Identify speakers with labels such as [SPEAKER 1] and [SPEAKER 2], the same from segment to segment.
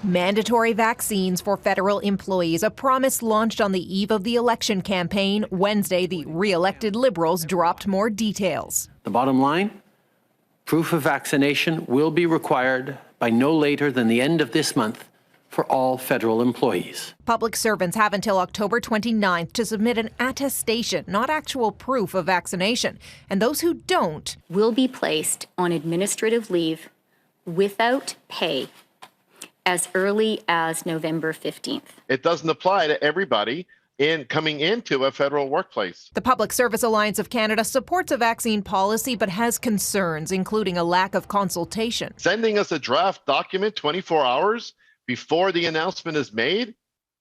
[SPEAKER 1] Mandatory vaccines for federal employees, a promise launched on the eve of the election campaign. Wednesday, the re-elected Liberals dropped more details.
[SPEAKER 2] The bottom line, proof of vaccination will be required by no later than the end of this month for all federal employees.
[SPEAKER 1] Public servants have until October 29th to submit an attestation, not actual proof of vaccination. And those who don't
[SPEAKER 3] will be placed on administrative leave without pay as early as November 15th.
[SPEAKER 4] It doesn't apply to everybody coming into a federal workplace.
[SPEAKER 1] The Public Service Alliance of Canada supports a vaccine policy but has concerns, including a lack of consultation.
[SPEAKER 4] Sending us a draft document 24 hours before the announcement is made,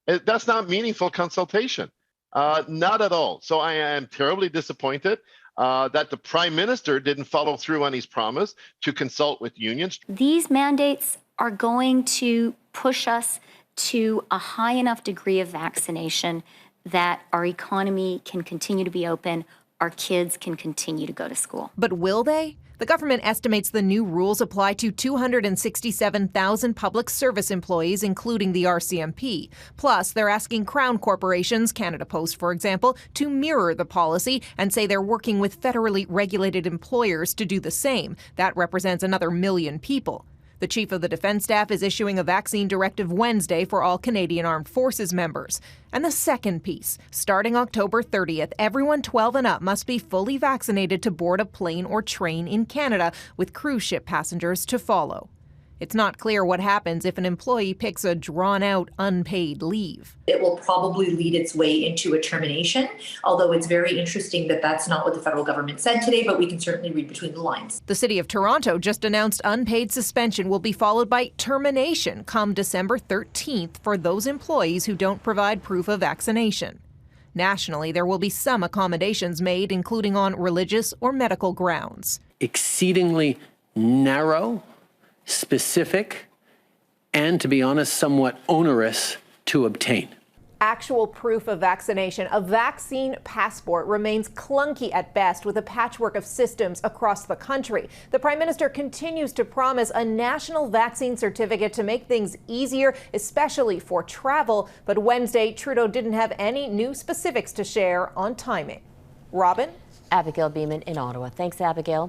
[SPEAKER 4] that's not meaningful consultation. Not at all. So I am terribly disappointed that the Prime Minister didn't follow through on his promise to consult with unions.
[SPEAKER 3] These mandates are going to push us to a high enough degree of vaccination that our economy can continue to be open, our kids can continue to go to school.
[SPEAKER 1] But will they? The government estimates the new rules apply to 267,000 public service employees, including the RCMP. Plus, they're asking Crown corporations, Canada Post, for example, to mirror the policy and say they're working with federally regulated employers to do the same. That represents another 1 million people. The Chief of the Defence Staff is issuing a vaccine directive Wednesday for all Canadian Armed Forces members. And the second piece, starting October 30th, everyone 12 and up must be fully vaccinated to board a plane or train in Canada, with cruise ship passengers to follow. It's not clear what happens if an employee picks a drawn-out, unpaid leave.
[SPEAKER 5] It will probably lead its way into a termination, although it's very interesting that that's not what the federal government said today, but we can certainly read between the lines.
[SPEAKER 1] The City of Toronto just announced unpaid suspension will be followed by termination come December 13th for those employees who don't provide proof of vaccination. Nationally, there will be some accommodations made, including on religious or medical grounds.
[SPEAKER 2] Exceedingly narrow, specific, and, to be honest, somewhat onerous to obtain.
[SPEAKER 1] Actual proof of vaccination, a vaccine passport, remains clunky at best with a patchwork of systems across the country. The Prime Minister continues to promise a national vaccine certificate to make things easier, especially for travel. But Wednesday, Trudeau didn't have any new specifics to share on timing. Robin?
[SPEAKER 6] Abigail Beeman in Ottawa. Thanks, Abigail.